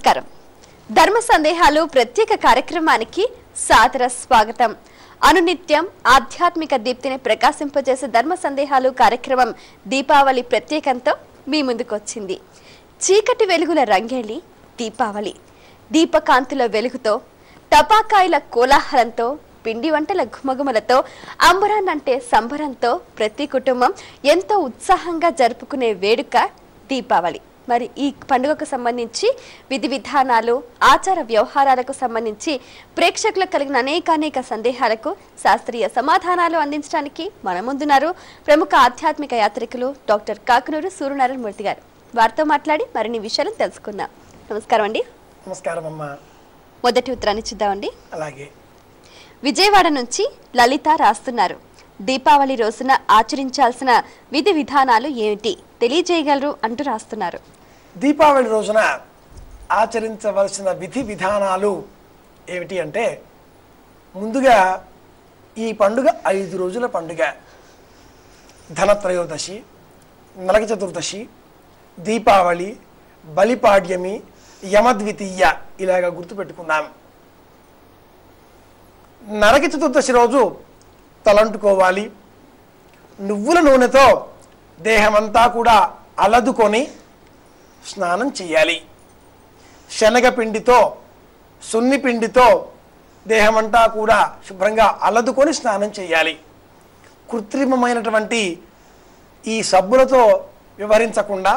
నమస్కారం. ధర్మ సందేహాలు ప్రత్యేక కార్యక్రమానికి సాదర స్వాగతం. అనునిత్యం ఆధ్యాత్మిక దీప్తిని ప్రకాశింపజేసే ధర్మ సందేహాలు కార్యక్రమం దీపావళి ప్రత్యేకంతో మీ ముందుకొచ్చింది. చీకటి వెలుగుల రంగేలి దీపావళి. దీపకాంతుల వెలుగుతో, టపాకాయల కోలాహలంతో, పిండి వంటల ఘుమఘుమలతో, అంబరాన్నంటే సంబరంతో ప్రతి కుటుంబం ఎంతో ఉత్సాహంగా జరుపుకునే వేడుక దీపావళి. మరి ఈ పండుగకు సంబంధించి విధి విధానాలు, ఆచార వ్యవహారాలకు సంబంధించి ప్రేక్షకులకు కలిగిన అనేక సందేహాలకు శాస్త్రీయ సమాధానాలు అందించడానికి మన ముందున్నారు ప్రముఖ ఆధ్యాత్మిక యాత్రికులు డాక్టర్ కాకునూరు సూర్యనారాయణ మూర్తి గారు. వారితో మాట్లాడి మరిన్ని విషయాలు తెలుసుకుందాం. నమస్కారం అండి. నమస్కారం అమ్మా. మొదటి ఉత్తరాన్ని చూద్దామండి. అలాగే. విజయవాడ నుంచి లలిత రాస్తున్నారు. దీపావళి రోజున ఆచరించాల్సిన విధి విధానాలు ఏమిటి తెలియజేయగలరు అంటూ రాస్తున్నారు. దీపావళి రోజున ఆచరించవలసిన విధి విధానాలు ఏమిటి అంటే, ముందుగా ఈ పండుగ 5 రోజుల పండుగ. ధనత్రయోదశి, నరక చతుర్దశి, దీపావళి, బలిపాడ్యమి, యమద్వితీయ ఇలాగా గుర్తుపెట్టుకుందాం. నరక చతుర్దశి రోజు తలంటుకోవాలి. నువ్వుల నూనెతో దేహమంతా కూడా అలదుకొని స్నానం చేయాలి. శనగపిండితో, సున్నిపిండితో దేహమంతా కూడా శుభ్రంగా అలదుకొని స్నానం చేయాలి. కృత్రిమమైనటువంటి ఈ సబ్బులతో వ్యవహరించకుండా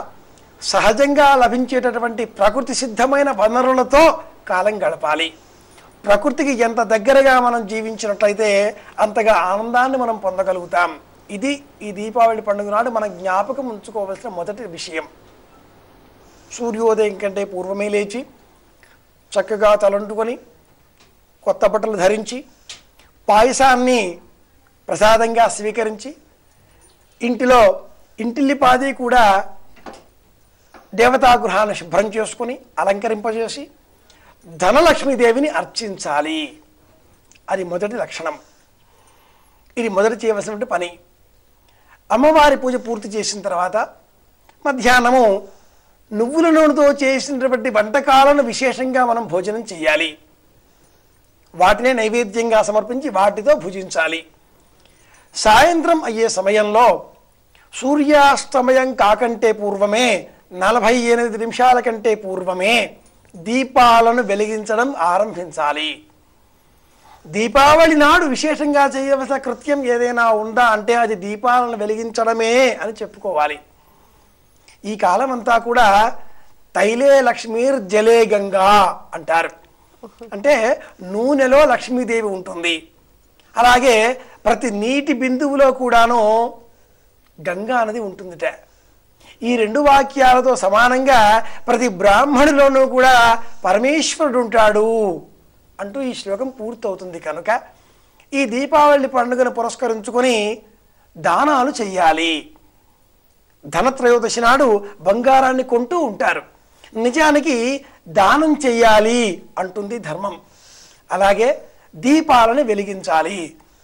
సహజంగా లభించేటటువంటి ప్రకృతి సిద్ధమైన వనరులతో కాలం గడపాలి. ప్రకృతికి ఎంత దగ్గరగా మనం జీవించినట్లయితే అంతగా ఆనందాన్ని మనం పొందగలుగుతాం. ఇది ఈ దీపావళి పండుగ నాడు మనం జ్ఞాపకం ఉంచుకోవాల్సిన మొదటి విషయం. సూర్యోదయం కంటే పూర్వమే లేచి చక్కగా తలంటుకొని కొత్త బట్టలు ధరించి పాయసాన్ని ప్రసాదంగా స్వీకరించి ఇంటిలో ఇంటిల్లిపాది కూడా దేవతాగృహాన్ని శుభ్రం చేసుకుని అలంకరింపజేసి ధనలక్ష్మీదేవిని అర్చించాలి. అది మొదటి లక్షణం. ఇది మొదటి చేయవలసినటువంటి పని. అమ్మవారి పూజ పూర్తి చేసిన తర్వాత మధ్యాహ్నము నువ్వుల నూనెతో చేసినటువంటి వంటకాలను విశేషంగా మనం భోజనం చేయాలి. వాటినే నైవేద్యంగా సమర్పించి వాటితో భుజించాలి. సాయంత్రం అయ్యే సమయంలో సూర్యాస్తమయం కాకంటే పూర్వమే 48 నిమిషాల కంటే పూర్వమే దీపాలను వెలిగించడం ఆరంభించాలి. దీపావళి నాడు విశేషంగా చేయవలసిన కృత్యం ఏదైనా ఉందా అంటే అది దీపాలను వెలిగించడమే అని చెప్పుకోవాలి. ఈ కాలం అంతా కూడా తైలే లక్ష్మీర్ జలే గంగా అంటారు. అంటే నూనెలో లక్ష్మీదేవి ఉంటుంది. అలాగే ప్రతి నీటి బిందువులో కూడాను గంగా నది ఉంటుందిట. ఈ 2 వాక్యాలతో సమానంగా ప్రతి బ్రాహ్మణులోనూ కూడా పరమేశ్వరుడు ఉంటాడు అంటూ ఈ శ్లోకం పూర్తవుతుంది. కనుక ఈ దీపావళి పండుగను పురస్కరించుకొని దానాలు చెయ్యాలి. ధనత్రయోదశి నాడు బంగారాన్ని కొంటూ ఉంటారు. నిజానికి దానం చెయ్యాలి అంటుంది ధర్మం. అలాగే దీపాలను వెలిగించాలి.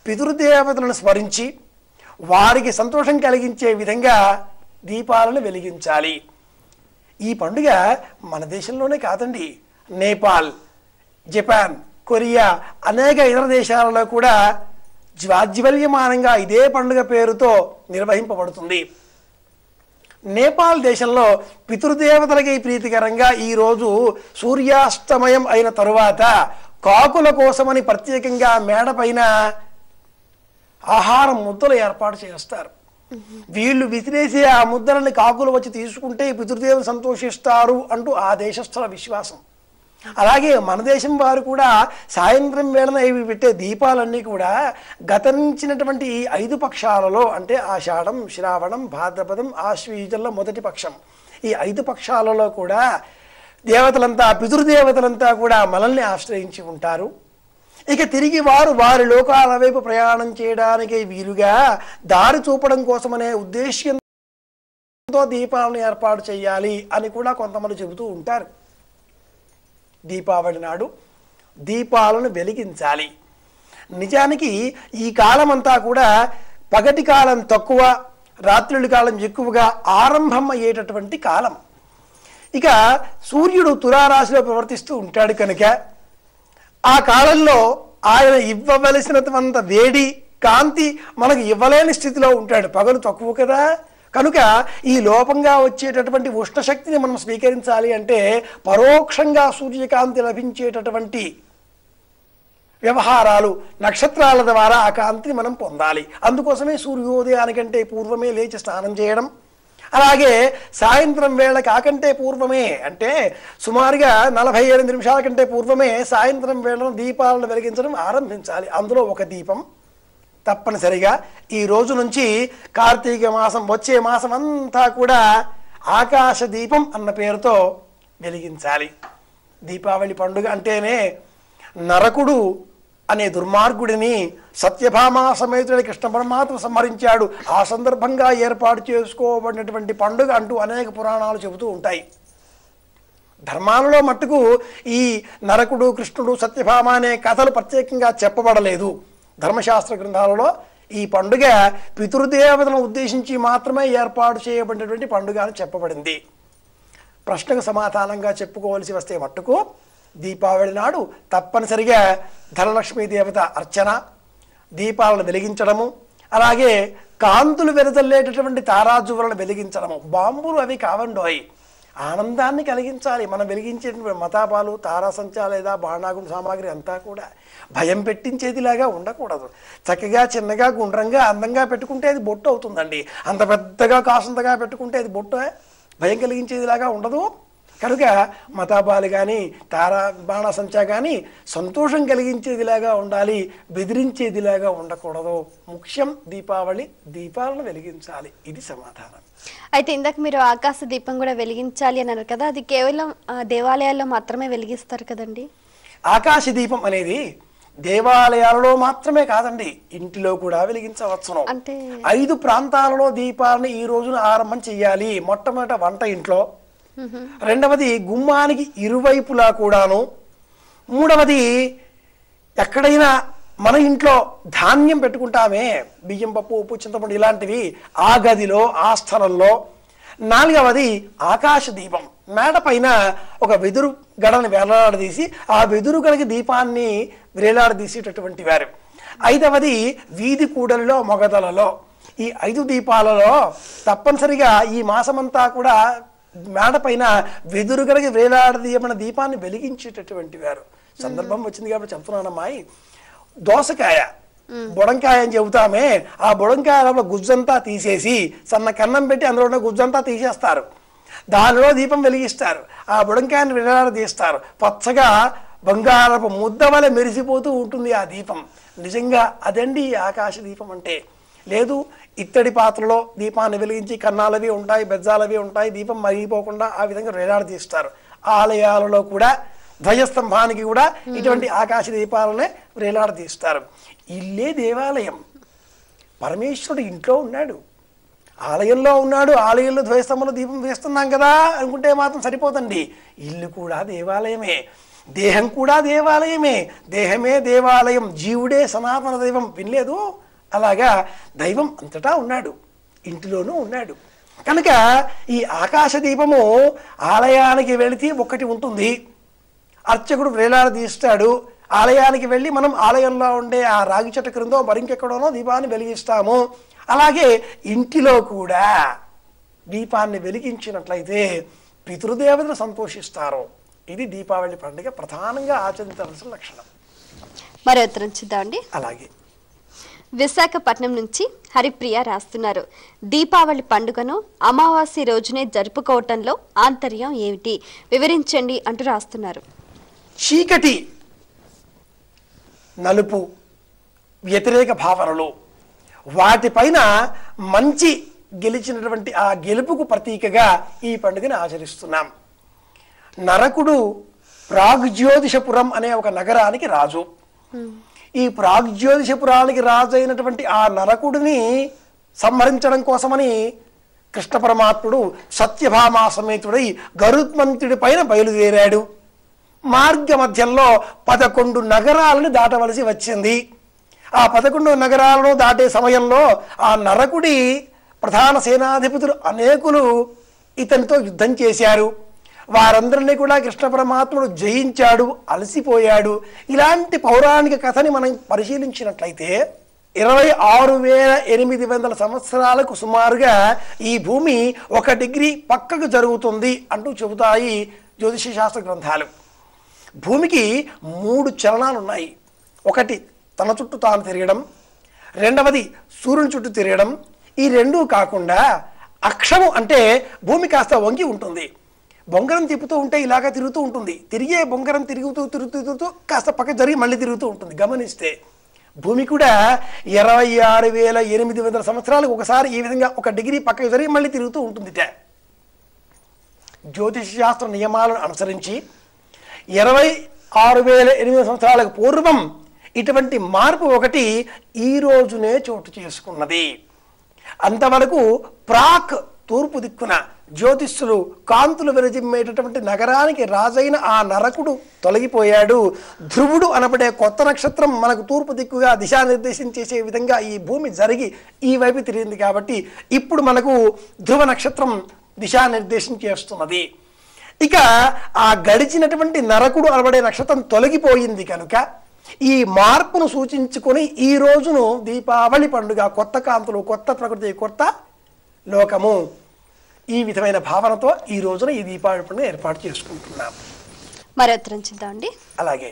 పితృదేవతలను స్మరించి వారికి సంతోషం కలిగించే విధంగా దీపాలను వెలిగించాలి. ఈ పండుగ మన దేశంలోనే కాదండి, నేపాల్, జపాన్, కొరియా అనేక ఇతర దేశాలలో కూడా జ్వాజ్వల్యమానంగా ఇదే పండుగ పేరుతో నిర్వహింపబడుతుంది. నేపాల్ దేశంలో పితృదేవతలకి ప్రీతికరంగా ఈరోజు సూర్యాస్తమయం అయిన తరువాత కాకుల కోసమని ప్రత్యేకంగా మేడపైన ఆహారం ముద్దలు ఏర్పాటు చేస్తారు. వీళ్ళు విసిరేసే ఆ ముద్దలని కాకులు వచ్చి తీసుకుంటే పితృదేవులు సంతోషిస్తారు అంటూ ఆ దేశస్థుల విశ్వాసం. అలాగే మన దేశం వారు కూడా సాయంత్రం వేళన ఇవి పెట్టే దీపాలన్నీ కూడా గతించినటువంటి ఈ 5 పక్షాలలో అంటే ఆషాఢం, శ్రావణం, భాద్రపదం, ఆశ్వీజంలో మొదటి పక్షం, ఈ 5 పక్షాలలో కూడా దేవతలంతా పితృదేవతలంతా కూడా మనల్ని ఆశ్రయించి ఉంటారు. ఇక తిరిగి వారి లోకాల వైపు ప్రయాణం చేయడానికి వీలుగా దారి చూపడం కోసమనే ఉద్దేశ్యంతో దీపాలను ఏర్పాటు చేయాలి అని కూడా కొంతమంది చెబుతూ ఉంటారు. దీపావళి నాడు దీపాలను వెలిగించాలి. నిజానికి ఈ కాలం అంతా కూడా పగటి కాలం తక్కువ, రాత్రుల కాలం ఎక్కువగా ఆరంభం అయ్యేటటువంటి కాలం. ఇక సూర్యుడు తులారాశిలో ప్రవర్తిస్తూ ఉంటాడు కనుక ఆ కాలంలో ఆయన ఇవ్వవలసినంత వేడి కాంతి మనకు ఇవ్వలేని స్థితిలో ఉంటాడు. పగలు తక్కువ కదా, కనుక ఈ లోపంగా వచ్చేటటువంటి ఉష్ణశక్తిని మనం స్వీకరించాలి అంటే పరోక్షంగా సూర్యకాంతి లభించేటటువంటి వ్యవహారాలు నక్షత్రాల ద్వారా ఆ కాంతిని మనం పొందాలి. అందుకోసమే సూర్యోదయానికంటే పూర్వమే లేచి స్నానం చేయడం, అలాగే సాయంత్రం వేళ కాకంటే పూర్వమే అంటే సుమారుగా 48 నిమిషాల కంటే పూర్వమే సాయంత్రం వేళను దీపాలను వెలిగించడం ఆరంభించాలి. అందులో ఒక దీపం తప్పనిసరిగా ఈ రోజు నుంచి కార్తీక మాసం వచ్చే మాసం అంతా కూడా ఆకాశ దీపం అన్న పేరుతో వెలిగించాలి. దీపావళి పండుగ అంటేనే నరకుడు అనే దుర్మార్గుడిని సత్యభామా సమేతుడి కృష్ణ పరమాత్మ సంహరించాడు. ఆ సందర్భంగా ఏర్పాటు చేసుకోబడినటువంటి పండుగ అంటూ అనేక పురాణాలు చెబుతూ ఉంటాయి. ధర్మాలలో మట్టుకు ఈ నరకుడు కృష్ణుడు సత్యభామ అనే కథలు ప్రత్యేకంగా చెప్పబడలేదు. ధర్మశాస్త్ర గ్రంథాలలో ఈ పండుగ పితృదేవతలను ఉద్దేశించి మాత్రమే ఏర్పాటు చేయబడినటువంటి పండుగ అని చెప్పబడింది. ప్రశ్నకు సమాధానంగా చెప్పుకోవలసి వస్తే మట్టుకు దీపావళి నాడు తప్పనిసరిగా ధనలక్ష్మీ దేవత అర్చన, దీపాలను వెలిగించడము, అలాగే కాంతులు వెదజల్లేటటువంటి తారాజువులను వెలిగించడము. బాంబులు అవి కావండోయ్, ఆనందాన్ని కలిగించాలి. మనం వెలిగించేటువంటి మతాపాలు, తారాసంచా లేదా బాణాగుండు సామాగ్రి అంతా కూడా భయం పెట్టించేదిలాగా ఉండకూడదు. చక్కగా చిన్నగా గుండ్రంగా అందంగా పెట్టుకుంటే అది బొట్టు అవుతుందండి. అంత పెద్దగా కాసంతగా పెట్టుకుంటే అది బొట్టు భయం కలిగించేదిలాగా ఉండదు. కనుక మతాపాలు కానీ బాణాసంచా కానీ సంతోషం కలిగించేదిలాగా ఉండాలి, బెదిరించేదిలాగా ఉండకూడదు. ముఖ్యం దీపావళి, దీపాలను వెలిగించాలి. ఇది సమాధానం. అయితే ఇందాక మీరు ఆకాశ దీపం కూడా వెలిగించాలి అన్నారు కదా, అది కేవలం దేవాలయాల్లో మాత్రమే వెలిగిస్తారు కదండి? ఆకాశ దీపం అనేది దేవాలయాలలో మాత్రమే కాదండి, ఇంటిలో కూడా వెలిగించవచ్చును. అంటే 5 ప్రాంతాలలో దీపాలను ఈ రోజున ఆరంభం చెయ్యాలి. మొట్టమొదట వంట ఇంట్లో, రెండవది గుమ్మానికి ఇరువైపులా కూడాను, మూడవది ఎక్కడైనా మన ఇంట్లో ధాన్యం పెట్టుకుంటామే, బియ్యం, పప్పు, ఉప్పు, చింతపండు ఇలాంటివి, ఆ గదిలో, ఆ స్థలంలో, నాలుగవది ఆకాశ దీపం మేడ పైన ఒక వెదురు గడని వేలాడదీసి ఆ వెదురు గడకి దీపాన్ని వేలాడదీసేటటువంటి వారు, ఐదవది వీధి కూడలిలో, మొగదలలో. ఈ 5 దీపాలలో తప్పనిసరిగా ఈ మాసమంతా కూడా మేడ పైన వెదురుగలకి వేలాడదీయమన్న దీపాన్ని వెలిగించేటటువంటి వారు. సందర్భం వచ్చింది కాబట్టి చెప్తున్నానమ్మాయి, దోసకాయ బుడంకాయ అని చెబుతామే, ఆ బుడంకాయలో గుజ్జంతా తీసేసి సన్న కన్నం పెట్టి అందులో ఉన్న గుజ్జంతా తీసేస్తారు, దానిలో దీపం వెలిగిస్తారు, ఆ బుడంకాయని వేలాడదీస్తారు. పచ్చగా బంగారపు ముద్ద వలె మెరిసిపోతూ ఉంటుంది ఆ దీపం. నిజంగా అదండి ఆకాశ దీపం అంటే. లేదు ఇత్తడి పాత్రలో దీపాన్ని వెలిగించి కన్నాలవి ఉంటాయి, బెజ్జాలవి ఉంటాయి, దీపం మరిగిపోకుండా ఆ విధంగా వేలాడదీస్తారు. ఆలయాలలో కూడా ధ్వజస్తంభానికి కూడా ఇటువంటి ఆకాశ దీపాలనే వేలాడదీస్తారు. ఇల్లే దేవాలయం. పరమేశ్వరుడు ఇంట్లో ఉన్నాడు, ఆలయంలో ఉన్నాడు, ఆలయంలో ధ్వజస్తంభంలో దీపం వేస్తున్నాం కదా అనుకుంటే మాత్రం సరిపోతండి. ఇల్లు కూడా దేవాలయమే, దేహం కూడా దేవాలయమే, దేహమే దేవాలయం, జీవుడే సనాతన దైవం. వినలేదు? అలాగా దైవం అంతటా ఉన్నాడు, ఇంటిలోనూ ఉన్నాడు. కనుక ఈ ఆకాశ దీపము ఆలయానికి వెళితే ఒకటి ఉంటుంది, అర్చకుడు వేలాడదీస్తాడు. ఆలయానికి వెళ్ళి మనం ఆలయంలో ఉండే ఆ రాగి చెట్టు క్రిందో మరింకెక్కడోనో దీపాన్ని వెలిగిస్తాము. అలాగే ఇంటిలో కూడా దీపాన్ని వెలిగించినట్లయితే పితృదేవతలు సంతోషిస్తారు. ఇది దీపావళి పండుగ ప్రధానంగా ఆచరించాల్సిన లక్షణం. మరి ఉత్తరం చూద్దామండి. అలాగే విశాఖపట్నం నుంచి హరిప్రియ రాస్తున్నారు, దీపావళి పండుగను అమావాస్య రోజునే జరుపుకోవటంలో ఆంతర్యం ఏమిటి వివరించండి అంటూ రాస్తున్నారు. చీకటి, నలుపు, వ్యతిరేక భావనలు, వాటిపైన మంచి గెలిచినటువంటి ఆ గెలుపుకు ప్రతీకగా ఈ పండుగను ఆచరిస్తున్నాం. నరకుడు ప్రాగ్జ్యోతిషపురం అనే ఒక నగరానికి రాజు. ఈ ప్రాగ్జ్యోతిషపురానికి రాజు అయినటువంటి ఆ నరకుడిని సంహరించడం కోసమని కృష్ణ పరమాత్ముడు సత్యభామా సమేతుడై గరుత్మంతుడి పైన బయలుదేరాడు. మార్గ మధ్యంలో 11 నగరాలను దాటవలసి వచ్చింది. ఆ 11 నగరాలను దాటే సమయంలో ఆ నరకుడి ప్రధాన సేనాధిపతులు అనేకులు ఇతనితో యుద్ధం చేశారు. వారందరినీ కూడా కృష్ణ పరమాత్ముడు జయించాడు, అలసిపోయాడు. ఇలాంటి పౌరాణిక కథని మనం పరిశీలించినట్లయితే 26,800 సంవత్సరాలకు సుమారుగా ఈ భూమి 1 డిగ్రీ పక్కకు జరుగుతుంది అంటూ చెబుతాయి జ్యోతిష శాస్త్ర గ్రంథాలు. భూమికి 3 చలనాలు ఉన్నాయి. ఒకటి తన చుట్టూ తాను తిరగడం, రెండవది సూర్యుని చుట్టూ తిరగడం. ఈ రెండూ కాకుండా అక్షము అంటే భూమి కాస్త వంగి ఉంటుంది. బొంగరం తిప్పుతూ ఉంటే ఇలాగా తిరుగుతూ ఉంటుంది. తిరిగే బొంగరం తిరుగుతూ కాస్త పక్క జరిగి మళ్ళీ తిరుగుతూ ఉంటుంది. గమనిస్తే భూమి కూడా 26,800 సంవత్సరాలకు ఒకసారి ఈ విధంగా 1 డిగ్రీ పక్కకు జరిగి మళ్ళీ తిరుగుతూ ఉంటుందిట. జ్యోతిష శాస్త్ర నియమాలను అనుసరించి 26,800 సంవత్సరాలకు పూర్వం ఇటువంటి మార్పు ఒకటి ఈ రోజునే చోటు చేసుకున్నది. అంతవరకు ప్రాక్ తూర్పు దిక్కున జ్యోతిష్యులు కాంతులు విరజిమ్మేటటువంటి నగరానికి రాజైన ఆ నరకుడు తొలగిపోయాడు. ధ్రువుడు అనబడే కొత్త నక్షత్రం మనకు తూర్పు దిక్కుగా దిశానిర్దేశం చేసే విధంగా ఈ భూమి జరిగి ఈ వైపు తిరిగింది. కాబట్టి ఇప్పుడు మనకు ధ్రువ నక్షత్రం దిశానిర్దేశం చేస్తున్నది. ఇక ఆ గడిచినటువంటి నరకుడు అనబడే నక్షత్రం తొలగిపోయింది కనుక ఈ మార్పును సూచించుకొని ఈ రోజును దీపావళి పండుగ, కొత్త కాంతులు, కొత్త ప్రకృతి, కొత్త లోకము, ఈ విధమైన భావనతో ఈ రోజున ఈ దీపావళి పండుగ ఏర్పాటు చేసుకుంటున్నాం. మరో ఉత్తరం చూద్దామండి. అలాగే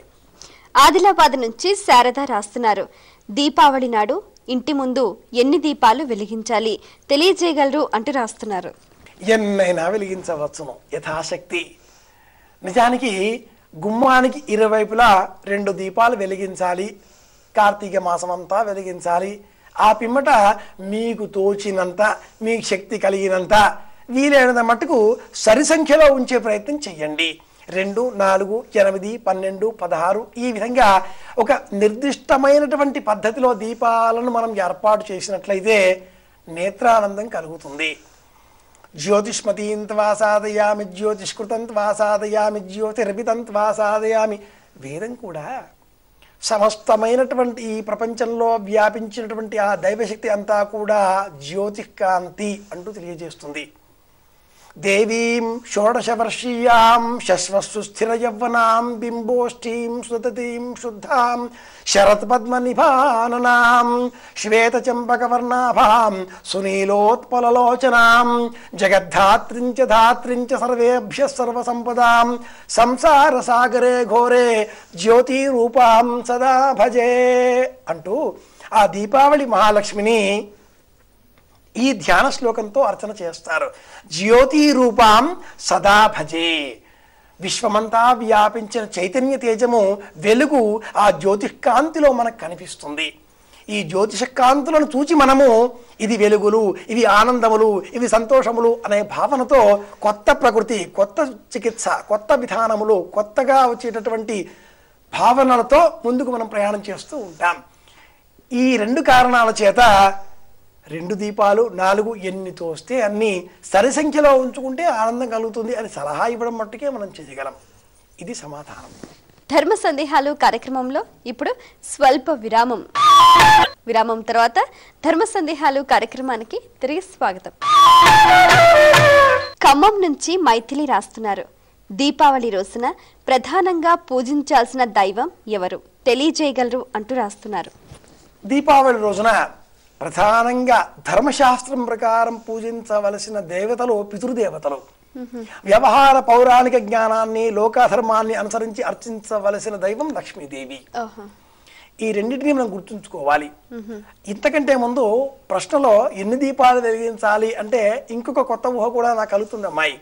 ఆదిలాబాద్ నుంచి శారద రాస్తున్నారు. దీపావళి నాడు ఇంటి ముందు ఎన్ని దీపాలు వెలిగించాలి తెలియజేయగలరు అంటూ రాస్తున్నారు. ఎన్నైనా వెలిగించవచ్చును యథాశక్తి. నిజానికి గుమ్మానికి ఇరువైపులా 2 దీపాలు వెలిగించాలి. కార్తీక మాసం అంతా వెలిగించాలి. ఆ పిమ్మట మీకు తోచినంత, మీ శక్తి కలిగినంత, వీలైనంత మట్టుకు సరి సంఖ్యలో ఉంచే ప్రయత్నం చెయ్యండి. 2, 4, 8, 12, 16 ఈ విధంగా ఒక నిర్దిష్టమైనటువంటి పద్ధతిలో దీపాలను మనం ఏర్పాటు చేసినట్లయితే నేత్రానందం కలుగుతుంది. జ్యోతిష్మతీం త్వా సాధయామి, జ్యోతిష్కృతం త్వా సాధయామి, జ్యోతిరపితం త్వా సాధయామి. వేదం కూడా సమస్తమైనటువంటి ఈ ప్రపంచంలో వ్యాపించినటువంటి ఆ దైవశక్తి అంతా కూడా జ్యోతికాంతి అంటూ తెలియజేస్తుంది. దేవీం షోడశవర్షీయాం శశ్వసుస్థిర యవ్వనాం బింబోష్ఠీం సుతతీం శుద్ధాం శరత్పద్మనిభాననాం శ్వేతచంపకవర్ణాభాం సునీలోత్పలలోచనాం జగద్ధాత్రించ ధాత్రించ సర్వేభ్యః సర్వసంపదాం సంసారసాగరే ఘోరే జ్యోతిరూపాం సదా భజే అంటూ ఆ దీపావళి మహాలక్ష్మిని ఈ ధ్యాన శ్లోకంతో అర్చన చేస్తారు. జ్యోతి రూపాం సదా భజే. విశ్వమంతా వ్యాపించిన చైతన్య తేజము, వెలుగు ఆ జ్యోతిష్కాంతిలో మనకు కనిపిస్తుంది. ఈ జ్యోతిష కాంతులను చూచి మనము ఇది వెలుగులు, ఇవి ఆనందములు, ఇవి సంతోషములు అనే భావనతో కొత్త ప్రకృతి, కొత్త చికిత్స, కొత్త విధానములు, కొత్తగా వచ్చేటటువంటి భావనలతో ముందుకు మనం ప్రయాణం చేస్తూ ఉంటాం. ఈ 2 కారణాల చేత 2 దీపాలు, 4 ఎన్ని తోస్తే అన్ని సరి సంఖ్యలో ఉంచుకుంటే ఆనందం కలుగుతుంది అని సలహా ఇవ్వడం మట్టుకే మనం చేయగలం. ఇది సమాధానం. ధర్మ సందేహాలు కార్యక్రమంలో ఇప్పుడు స్వల్ప విరామం. విరామం తర్వాత ధర్మ సందేహాలు కార్యక్రమానికి తిరిగి స్వాగతం. ఖమ్మం నుంచి మైథిలి రాస్తున్నారు. దీపావళి రోజున ప్రధానంగా పూజించాల్సిన దైవం ఎవరు తెలియజేయగలరు అంటూ రాస్తున్నారు. దీపావళి రోజున ప్రధానంగా ధర్మశాస్త్రం ప్రకారం పూజించవలసిన దేవతలు పితృదేవతలు. వ్యవహార పౌరాణిక జ్ఞానాన్ని, లోకధర్మాన్ని అనుసరించి అర్చించవలసిన దైవం లక్ష్మీదేవి. ఈ రెండింటినీ మనం గుర్తుంచుకోవాలి. ఇంతకంటే ముందు ప్రశ్నలో ఎన్ని దీపాలు వెలిగించాలి అంటే ఇంకొక కొత్త ఊహ కూడా నాకు కలుగుతుంది అమ్మాయి.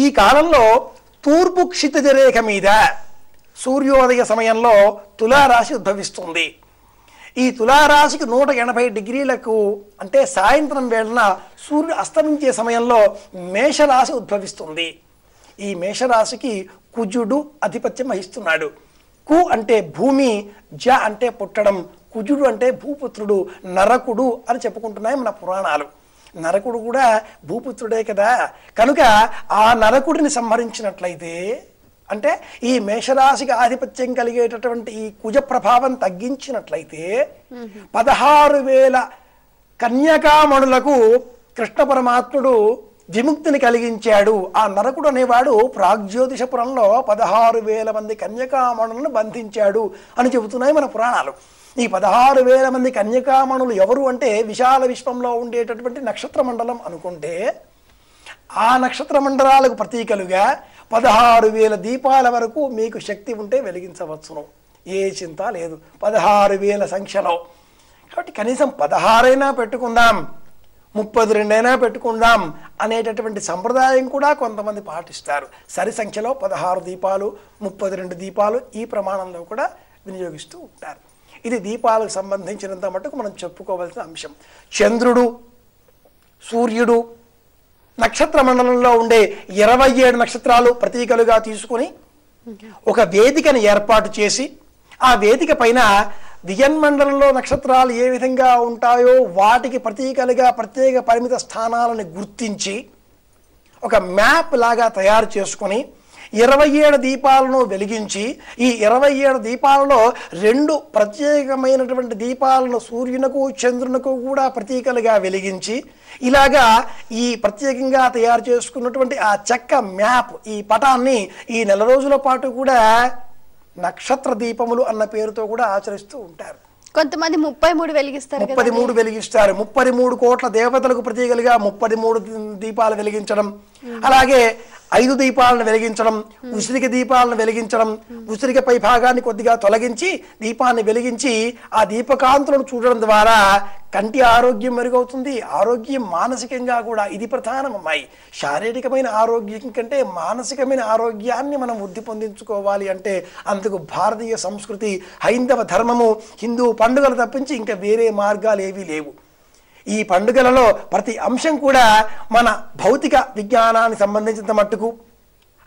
ఈ కాలంలో తూర్పు క్షితిజ రేఖ మీద సూర్యోదయ సమయంలో తులారాశి ఉద్భవిస్తుంది. ఈ తులారాశికి 180 డిగ్రీలకు అంటే సాయంత్రం వేళన సూర్యుడు అస్తమించే సమయంలో మేషరాశి ఉద్భవిస్తుంది. ఈ మేషరాశికి కుజుడు ఆధిపత్యం వహిస్తున్నాడు. కు అంటే భూమి, జ అంటే పుట్టడం, కుజుడు అంటే భూపుత్రుడు, నరకుడు అని చెప్పుకుంటున్నాయి మన పురాణాలు. నరకుడు కూడా భూపుత్రుడే కదా. కనుక ఆ నరకుడిని సంహరించినట్లయితే అంటే ఈ మేషరాశికి ఆధిపత్యం కలిగేటటువంటి ఈ కుజ ప్రభావం తగ్గించినట్లయితే 16,000 కన్యకామణులకు కృష్ణ పరమాత్ముడు విముక్తిని కలిగించాడు. ఆ నరకుడు అనేవాడు ప్రాగ్జ్యోతిషపురంలో 16,000 మంది కన్యకామణులను బంధించాడు అని చెబుతున్నాయి మన పురాణాలు. ఈ 16,000 మంది కన్యకామణులు ఎవరు అంటే విశాల విశ్వంలో ఉండేటటువంటి నక్షత్ర మండలం అనుకుంటే ఆ నక్షత్ర మండలాలకు ప్రతీకలుగా 16,000 దీపాల వరకు మీకు శక్తి ఉంటే వెలిగించవచ్చును. ఏ చింత లేదు. 16,000 సంఖ్యలో. కాబట్టి కనీసం 16 అయినా పెట్టుకుందాం, 32 అయినా పెట్టుకుందాం అనేటటువంటి సంప్రదాయం కూడా కొంతమంది పాటిస్తారు. సరి సంఖ్యలో 16 దీపాలు, 32 దీపాలు ఈ ప్రమాణంలో కూడా వినియోగిస్తూ ఉంటారు. ఇది దీపాలకు సంబంధించినంత మటుకు మనం చెప్పుకోవాల్సిన అంశం. చంద్రుడు, సూర్యుడు, నక్షత్ర మండలంలో ఉండే 27 నక్షత్రాలు ప్రతీకలుగా తీసుకుని ఒక వేదికను ఏర్పాటు చేసి ఆ వేదిక పైన వియన్మండలంలో నక్షత్రాలు ఏ విధంగా ఉంటాయో వాటికి ప్రతీకలుగా ప్రత్యేక పరిమిత స్థానాలను గుర్తించి ఒక మ్యాప్ లాగా తయారు చేసుకొని 27 దీపాలను వెలిగించి ఈ 27 దీపాలలో 2 ప్రత్యేకమైనటువంటి దీపాలను సూర్యునకు చంద్రునకు కూడా ప్రతీకలుగా వెలిగించి ఇలాగా ఈ ప్రత్యేకంగా తయారు చేసుకున్నటువంటి ఆ చెక్క మ్యాప్ ఈ పటాన్ని ఈ నెల రోజుల పాటు కూడా నక్షత్ర దీపములు అన్న పేరుతో కూడా ఆచరిస్తూ ఉంటారు. కొంతమంది 33 వెలిగిస్తారు. 33 వెలిగిస్తారు. 33 కోట్ల దేవతలకు ప్రతీకలుగా 33 దీపాలు వెలిగించడం, అలాగే 5 దీపాలను వెలిగించడం, ఉసిరిక దీపాలను వెలిగించడం, ఉసిరిక పై భాగాన్ని కొద్దిగా తొలగించి దీపాన్ని వెలిగించి ఆ దీపకాంతులను చూడడం ద్వారా కంటి ఆరోగ్యం మెరుగవుతుంది. ఆరోగ్యం మానసికంగా కూడా ఇది ప్రధానమమ్మాయి. శారీరకమైన ఆరోగ్యం కంటే మానసికమైన ఆరోగ్యాన్ని మనం వృద్ధి పొందించుకోవాలి అంటే అందుకు భారతీయ సంస్కృతి, హైందవ ధర్మము, హిందూ పండుగలు తప్పించి ఇంకా వేరే మార్గాలు ఏవీ లేవు. ఈ పండుగలలో ప్రతి అంశం కూడా మన భౌతిక విజ్ఞానానికి సంబంధించినంత మట్టుకు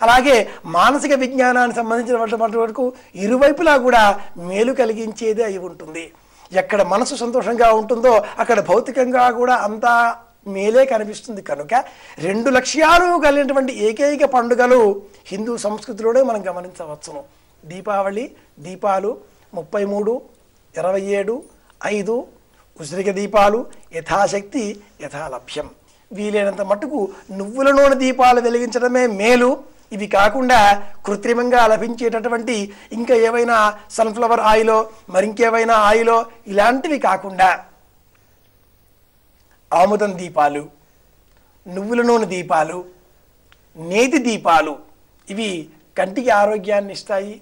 అలాగే మానసిక విజ్ఞానానికి సంబంధించినటువంటి వరకు ఇరువైపులా కూడా మేలు కలిగించేదే అయి ఉంటుంది. ఎక్కడ మనసు సంతోషంగా ఉంటుందో అక్కడ భౌతికంగా కూడా అంతా మేలే కనిపిస్తుంది. కనుక 2 లక్ష్యాలు కలిగినటువంటి ఏకైక పండుగలు హిందూ సంస్కృతిలోనే మనం గమనించవచ్చును. దీపావళి, దీపాలు 33, 27, 5 ఉసిరిక దీపాలు యథాశక్తి యథాలభ్యం. వీలైనంత మట్టుకు నువ్వుల నూనె దీపాలు వెలిగించడమే మేలు. ఇవి కాకుండా కృత్రిమంగా లభించేటటువంటి ఇంకా ఏవైనా సన్ఫ్లవర్ ఆయిలో మరింకేవైనా ఆయిలో ఇలాంటివి కాకుండా ఆముదం దీపాలు, నువ్వుల నూనె దీపాలు, నేతి దీపాలు ఇవి కంటికి ఆరోగ్యాన్ని ఇస్తాయి,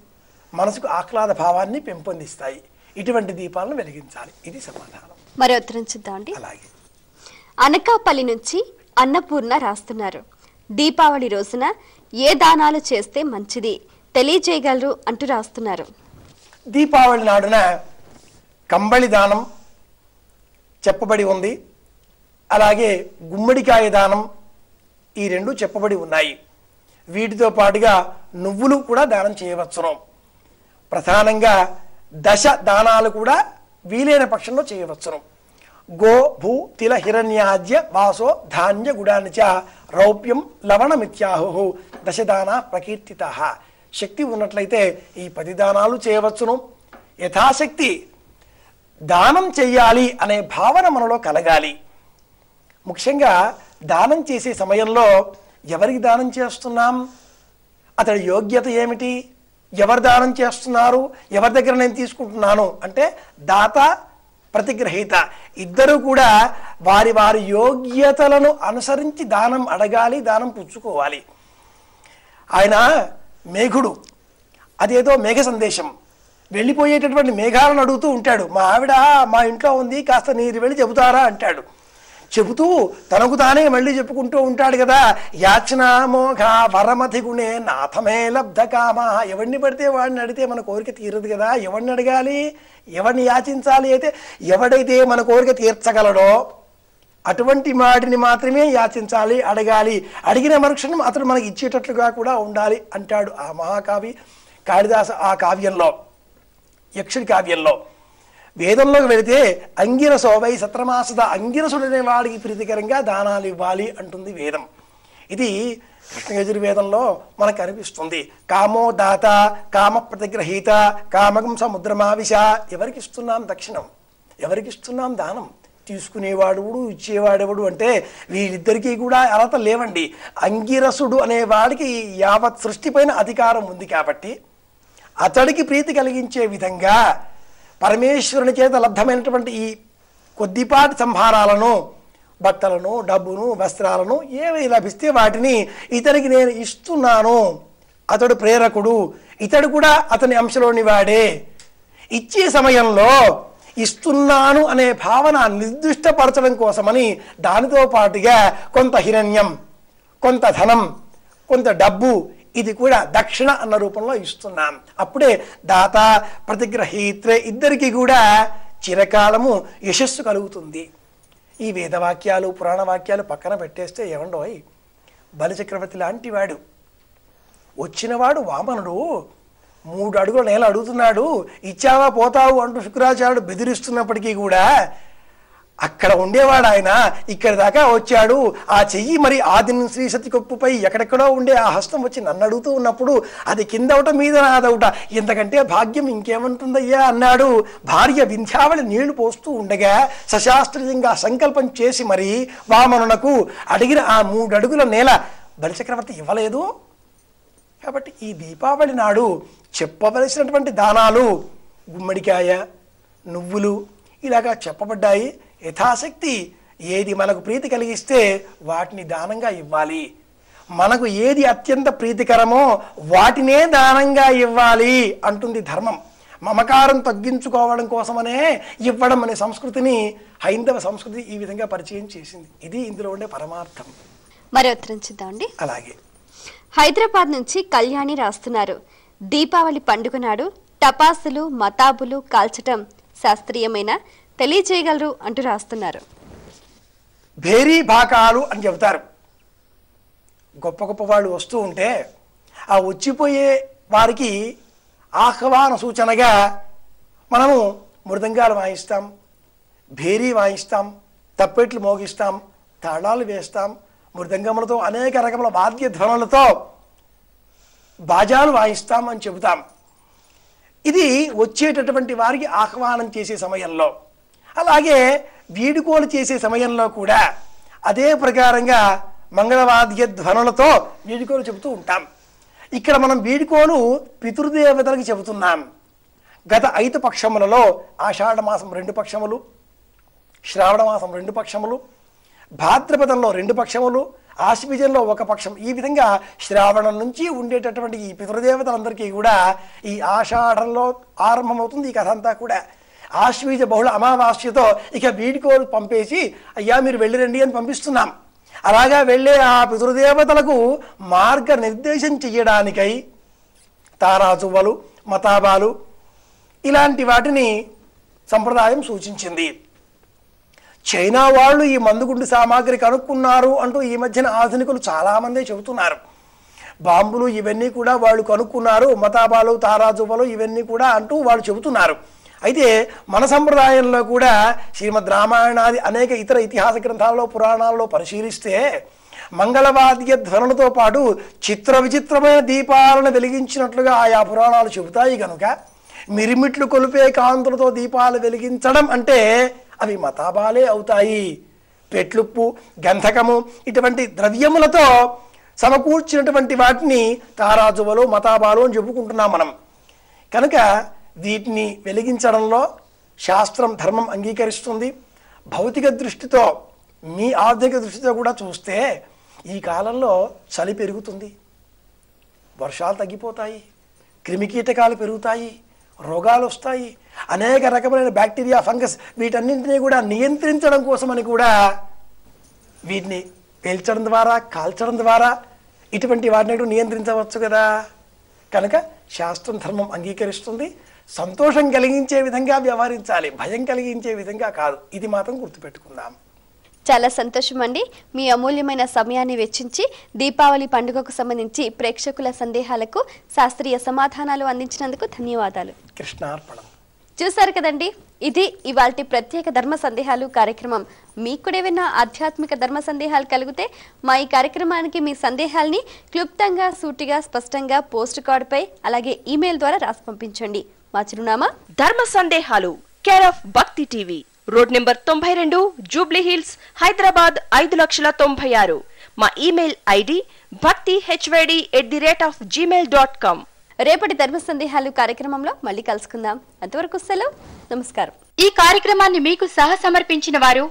మనసుకు ఆహ్లాద భావాన్ని పెంపొందిస్తాయి. ఇటువంటి దీపాలను వెలిగించాలి. ఇది సమాధానం. మరి ఉత్తరం చూద్దామండి. అలాగే అనకాపల్లి నుంచి అన్నపూర్ణ రాస్తున్నారు. దీపావళి రోజున ఏ దానాలు చేస్తే మంచిది తెలియజేయగలరు అంటూ రాస్తున్నారు. దీపావళి నాడున కంబళి దానం చెప్పబడి ఉంది. అలాగే గుమ్మడికాయ దానం ఈ 2 చెప్పబడి ఉన్నాయి. వీటితో పాటుగా నువ్వులు కూడా దానం చేయవచ్చును. ప్రధానంగా 10 దానాలు కూడా వీలైన పక్షంలో చేయవచ్చును. గో భూ తిల హిరణ్యాజ్య వాసో ధాన్య గుడానిచ రౌప్యం లవణమిత్యాహు 10 దానా ప్రకీర్తిత. శక్తి ఉన్నట్లయితే ఈ 10 దానాలు చేయవచ్చును. యథాశక్తి దానం చెయ్యాలి అనే భావన మనలో కలగాలి. ముఖ్యంగా దానం చేసే సమయంలో ఎవరికి దానం చేస్తున్నాం, అతడి యోగ్యత ఏమిటి, ఎవరు దానం చేస్తున్నారు, ఎవరి దగ్గర నేను తీసుకుంటున్నాను అంటే దాత ప్రతిగ్రహీత ఇద్దరు కూడా వారి వారి యోగ్యతలను అనుసరించి దానం అడగాలి, దానం పుచ్చుకోవాలి. ఆయన మేఘుడు, అదేదో మేఘ సందేశం, వెళ్ళిపోయేటటువంటి మేఘాలను అడుగుతూ ఉంటాడు. మా ఆవిడ మా ఇంట్లో ఉంది, కాస్త నీరు వెళ్ళి చెబుతారా అంటాడు. చెబుతూ తనకు తానే మళ్ళీ చెప్పుకుంటూ ఉంటాడు కదా. యాచనామోఘ వరమతి గుణే నాథమే లబ్ధ కామ. ఎవరిని పడితే వాడిని అడిగితే మన కోరిక తీరదు కదా. ఎవరిని అడగాలి, ఎవరిని యాచించాలి అయితే ఎవడైతే మన కోరిక తీర్చగలడో అటువంటి వాడిని మాత్రమే యాచించాలి, అడగాలి. అడిగిన మరుక్షణం అతడు మనకి ఇచ్చేటట్లుగా కూడా ఉండాలి అంటాడు ఆ మహాకావి కాళిదాస. ఆ కావ్యంలో, యక్షుడి కావ్యంలో వేదంలోకి వెళితే అంగిరసో వై సత్రమాసద, అంగిరసుడనే వాడికి ప్రీతికరంగా దానాలు ఇవ్వాలి అంటుంది వేదం. ఇది కృష్ణయజుర్వేదంలో మనకు అనిపిస్తుంది. కామో దాత కామ ప్రతిగ్రహీత కామకం సముద్రమావిశ. ఎవరికి ఇస్తున్నాం దక్షిణం, ఎవరికి ఇస్తున్నాం దానం, తీసుకునేవాడు ఇచ్చేవాడెవడు అంటే వీళ్ళిద్దరికీ కూడా అర్హత లేవండి. అంగిరసుడు అనే వాడికి యావత్ సృష్టిపైన అధికారం ఉంది కాబట్టి అతడికి ప్రీతి కలిగించే విధంగా పరమేశ్వరుని చేత లబ్ధమైనటువంటి ఈ కొద్దిపాటి సంభారాలను, బట్టలను, డబ్బును, వస్త్రాలను ఏవి లభిస్తే వాటిని ఇతనికి నేను ఇస్తున్నాను. అతడు ప్రేరకుడు, ఇతడు కూడా అతని అంశలోని వాడే. ఇచ్చే సమయంలో ఇస్తున్నాను అనే భావన నిర్దిష్టపరచడం కోసమని దానితో పాటుగా కొంత హిరణ్యం, కొంత ధనం, కొంత డబ్బు, ఇది కూడా దక్షిణ అన్న రూపంలో ఇస్తున్నాం. అప్పుడే దాత ప్రతిగ్రహీత్రే ఇద్దరికి కూడా చిరకాలము యశస్సు కలుగుతుంది. ఈ వేదవాక్యాలు పురాణ వాక్యాలు పక్కన పెట్టేస్తే ఏమండోయ్, బలిచక్రవర్తి లాంటి వాడు వచ్చినవాడు వామనుడు 3 అడుగుల నేల అడుగుతున్నాడు, ఇచ్చావా పోతావు అంటూ శుక్రాచార్యుడు బెదిరిస్తున్నప్పటికీ కూడా అక్కడ ఉండేవాడు ఆయన ఇక్కడి దాకా వచ్చాడు. ఆ చెయ్యి మరి ఆదిని శ్రీ సతికొప్పుపై ఎక్కడెక్కడో ఉండే ఆ హస్తం వచ్చి నన్ను అడుగుతూ ఉన్నప్పుడు అది కిందవట మీద నాదవుట, ఇంతకంటే భాగ్యం ఇంకేమంటుందయ్యా అన్నాడు. భార్య వింధ్యావళి నీళ్లు పోస్తూ ఉండగా సశాస్త్రీయంగా సంకల్పం చేసి మరి వామనునకు అడిగిన ఆ 3 అడుగుల నేల బలిచక్రవర్తి ఇవ్వలేదు. కాబట్టి ఈ దీపావళి నాడు చెప్పవలసినటువంటి దానాలు గుమ్మడికాయ, నువ్వులు ఇలాగా చెప్పబడ్డాయి. యథాశక్తి ఏది మనకు ప్రీతి కలిగిస్తే వాటిని దానంగా ఇవ్వాలి. మనకు ఏది అత్యంత ప్రీతికరమో వాటినే దానంగా ఇవ్వాలి అంటుంది ధర్మం. మమకారం తగ్గించుకోవడం కోసమనే ఇవ్వడం అనే సంస్కృతిని హైందవ సంస్కృతి ఈ విధంగా పరిచయం చేసింది. ఇది ఇందులో ఉండే పరమార్థం. మరి ఉత్తరం చూద్దామండి. అలాగే హైదరాబాద్ నుంచి కళ్యాణి రాస్తున్నారు. దీపావళి పండుగ నాడు టపాసులు, మతాబులు కాల్చటం శాస్త్రీయమైన తెలియజేయగలరు అంటూ రాస్తున్నారు. భేరీ భాకాలు అని చెబుతారు. గొప్ప గొప్ప వాళ్ళు వస్తూ ఉంటే ఆ వచ్చిపోయే వారికి ఆహ్వాన సూచనగా మనము మృదంగాలు వాయిస్తాం, భేరీ వాయిస్తాం, తప్పెట్లు మోగిస్తాం, తాళాలు వేస్తాం, మృదంగములతో అనేక రకముల వాద్య ధ్వనులతో బాజాలు వాయిస్తాం అని చెబుతాం. ఇది వచ్చేటటువంటి వారికి ఆహ్వానం చేసే సమయంలో, అలాగే వీడుకోలు చేసే సమయంలో కూడా అదే ప్రకారంగా మంగళవాద్య ధ్వనులతో వీడుకోలు చెబుతూ ఉంటాం. ఇక్కడ మనం వీడుకోలు పితృదేవతలకు చెబుతున్నాం. గత 5 పక్షములలో ఆషాఢ మాసం 2 పక్షములు, శ్రావణ మాసం 2 పక్షములు, భాద్రపదంలో 2 పక్షములు, ఆశ్వీజంలో 1 పక్షం, ఈ విధంగా శ్రావణం నుంచి ఉండేటటువంటి ఈ పితృదేవతలందరికీ కూడా ఈ ఆషాఢంలో ఆరంభమవుతుంది ఈ కథ అంతా కూడా. ఆశ్వీజ బహుళ అమావాస్యతో ఇక వీడుకోలు పంపేసి అయ్యా మీరు వెళ్ళిరండి అని పంపిస్తున్నాం. అలాగా వెళ్ళే ఆ పితృదేవతలకు మార్గ నిర్దేశం చెయ్యడానికై తారాజువ్వలు, మతాబాలు ఇలాంటి వాటిని సంప్రదాయం సూచించింది. చైనా వాళ్ళు ఈ మందుగుండు సామాగ్రి కనుక్కున్నారు అంటూ ఈ మధ్యన ఆధునికులు చాలామంది చెబుతున్నారు. బాంబులు ఇవన్నీ కూడా వాళ్ళు కనుక్కున్నారు, మతాబాలు, తారాజువ్వలు ఇవన్నీ కూడా అంటూ వాళ్ళు చెబుతున్నారు. అయితే మన సంప్రదాయంలో కూడా శ్రీమద్ రామాయణాది అనేక ఇతర ఇతిహాస గ్రంథాలలో పురాణాలలో పరిశీలిస్తే మంగళవాద్య ధ్వనులతో పాటు చిత్ర విచిత్రమైన దీపాలను వెలిగించినట్లుగా ఆయా పురాణాలు చెబుతాయి. కనుక మిరిమిట్లు కొలిపే కాంతులతో దీపాలు వెలిగించడం అంటే అవి మతాబాలే అవుతాయి. పెట్లుప్పు, గంధకము ఇటువంటి ద్రవ్యములతో సమకూర్చినటువంటి వాటిని తారాజువలు, మతాబాలు అని చెప్పుకుంటున్నాం మనం. కనుక వీటిని వెలిగించడంలో శాస్త్రం, ధర్మం అంగీకరిస్తుంది. భౌతిక దృష్టితో, మీ ఆర్థిక దృష్టితో కూడా చూస్తే ఈ కాలంలో చలి పెరుగుతుంది, వర్షాలు తగ్గిపోతాయి, క్రిమికీటకాలు పెరుగుతాయి, రోగాలు వస్తాయి, అనేక రకమైన బ్యాక్టీరియా, ఫంగస్ వీటన్నింటినీ కూడా నియంత్రించడం కోసమని కూడా వీటిని పేల్చడం ద్వారా, కాల్చడం ద్వారా ఇటువంటి వాటిని నియంత్రించవచ్చు కదా. కనుక శాస్త్రం, ధర్మం అంగీకరిస్తుంది. సంతోషం కలిగించే విధంగా వ్యవహరించాలి, భయం కలిగించే విధంగా కాదు. ఇది మాత్రం గుర్తుపెట్టుకుందాం. చాలా సంతోషం అండి. మీ అమూల్యమైన సమయాన్ని వెచ్చించి దీపావళి పండుగకు సంబంధించి ప్రేక్షకుల సందేహాలకు శాస్త్రీయ సమాధానాలు అందించినందుకు ధన్యవాదాలు. కృష్ణార్పణం. చూసారు కదండి, ఇది ఇవాల్టి ప్రత్యేక ధర్మ సందేహాలు కార్యక్రమం. మీకు కూడా ఏమైనా ఆధ్యాత్మిక ధర్మ సందేహాలు కలిగితే మా ఈ కార్యక్రమానికి మీ సందేహాల్ని క్లుప్తంగా, సూటిగా, స్పష్టంగా పోస్ట్ కార్డుపై అలాగే ఈమెయిల్ ద్వారా రాసి పంపించండి. మా చిరునామా ధర్మ సందేహాలు, కేర్ ఆఫ్ భక్తి TV, road number 92, Jubilee hills, Hyderabad 5,96,000. మా ఇమెయిల్ ఐడి bhakti.hyd@gmail.com. రేపటి ధర్మ సందేహాలు కార్యక్రమంలో మళ్ళీ కలుసుకుందాం. అంతవరకు సెలవు. నమస్కారం. ఈ కార్యక్రమాన్ని మీకు సహ సమర్పించిన వారు